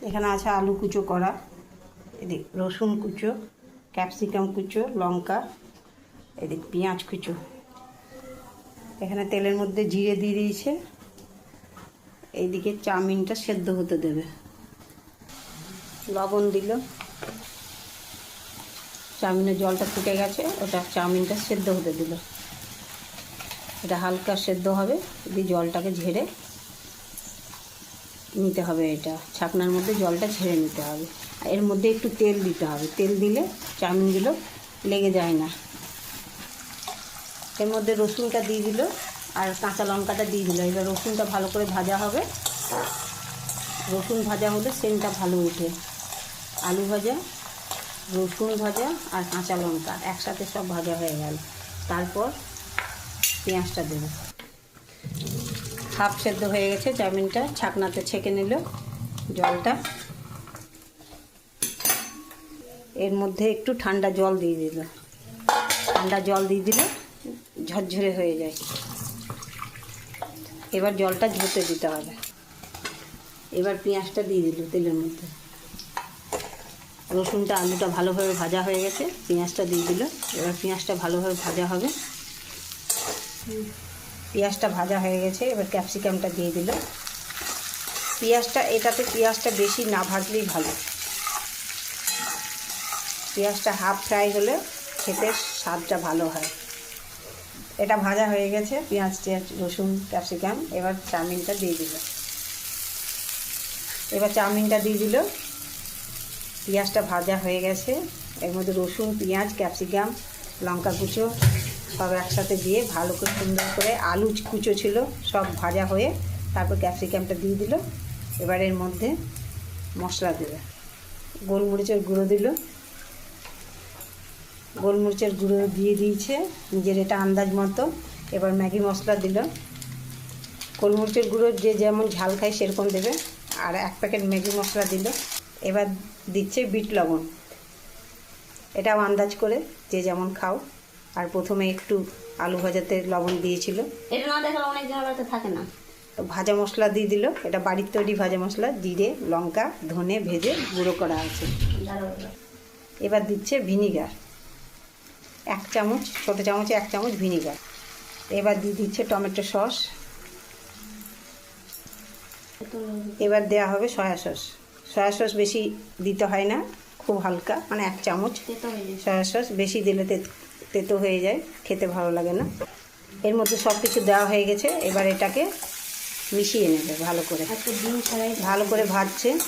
এখানে আছে আলু কুচো করা, এদিক রসুন কুচো, ক্যাপসিকাম কুচো, লঙ্কা, এদিক পেঁয়াজ কুচো। এখানে তেলের মধ্যে জিরে দিয়ে দিয়েছে। এইদিকে চাউমিনটা সেদ্ধ হতে দেবে। লবণ দিল, চাউমিনের জলটা ফুটে গেছে, ওটা চাউমিনটা সেদ্ধ হতে দিল। এটা হালকা সেদ্ধ হবে, দিয়ে জলটাকে ঝেড়ে নিতে হবে। এটা ছাকনার মধ্যে জলটা ঝেড়ে নিতে হবে। এর মধ্যে একটু তেল দিতে হবে, তেল দিলে চাউমিনগুলো লেগে যায় না। এর মধ্যে রসুনটা দিয়ে দিল আর কাঁচা লঙ্কাটা দিয়ে দিল। এবার রসুনটা ভালো করে ভাজা হবে। রসুন ভাজা হলে সেন্টটা ভালো ওঠে। আলু ভাজা, রসুন ভাজা আর কাঁচা লঙ্কা একসাথে সব ভাজা হয়ে গেল। তারপর পেঁয়াজটা দেবো। হাফ সেদ্ধ হয়ে গেছে চাউমিনটা, ছাকনাতে ছেঁকে নিল জলটা। এর মধ্যে একটু ঠান্ডা জল দিয়ে দিল। ঠান্ডা জল দিয়ে দিলে ঝরঝরে হয়ে যায়। এবার জলটা ঝরতে দিতে হবে। এবার পেঁয়াজটা দিয়ে দিল তেলের মধ্যে। রসুনটা আলুটা ভালোভাবে ভাজা হয়ে গেছে, পেঁয়াজটা দিয়ে দিল। এবার পেঁয়াজটা ভালোভাবে ভাজা হবে। পেঁয়াজটা ভাজা হয়ে গেছে, এবার ক্যাপসিকামটা দিয়ে দিল। এটাতে পেঁয়াজটা বেশি না ভাজলেই ভালো। পেঁয়াজটা হাফ ফ্রাই হলে খেতে স্বাদটা ভালো হয়। এটা ভাজা হয়ে গেছে, পেঁয়াজ রসুন ক্যাপসিকাম। এবার চাউমিনটা দিয়ে দিল। এবার চাউমিনটা দিয়ে দিল। পেঁয়াজটা ভাজা হয়ে গেছে, এর মধ্যে রসুন, পেঁয়াজ, ক্যাপসিকাম, লঙ্কা কুচো সব একসাথে দিয়ে ভালো করে সুন্দর করে, আলু কুচো ছিল সব ভাজা হয়ে, তারপর ক্যাপসিকামটা দিয়ে দিল। এবার এর মধ্যে মশলা দিল। গোলমরিচের গুঁড়ো দিল। গোলমরিচের গুঁড়ো দিয়ে দিয়েছে নিজের এটা আন্দাজ মতো। এবার ম্যাগি মশলা দিল। গোলমরিচের গুঁড়ো যে যেমন ঝাল খায় সেরকম দেবে। আর 1 প্যাকেট ম্যাগি মশলা দিল। এবার দিচ্ছে বিট লবণ, এটাও আন্দাজ করে যে যেমন খাও। আর প্রথমে একটু আলু ভাজাতে লবণ দিয়েছিল, এটা না দেখলে অনেক জায়গাতে থাকে না। তো ভাজা মশলা দিয়ে দিল। এটা বাড়ির তৈরি ভাজা মশলা, জিরে, লঙ্কা, ধনে ভেজে গুঁড়ো করা আছে। এবার দিচ্ছে ভিনিগার, 1 চামচ, ছোটো চামচে 1 চামচ ভিনিগার। এবার দিয়ে দিচ্ছে টমেটো সস। এবার দেওয়া হবে সয়া সস। সয়া সস বেশি দিতে হয় না, খুব হালকা, মানে 1 চামচ সয়া সস। বেশি দিলে তেতো হয়ে যায়, খেতে ভালো লাগে না। এর মধ্যে সব কিছু দেওয়া হয়ে গেছে। এবার এটাকে মিশিয়ে নেবে ভালো করে। ভালো করে ভাজছে।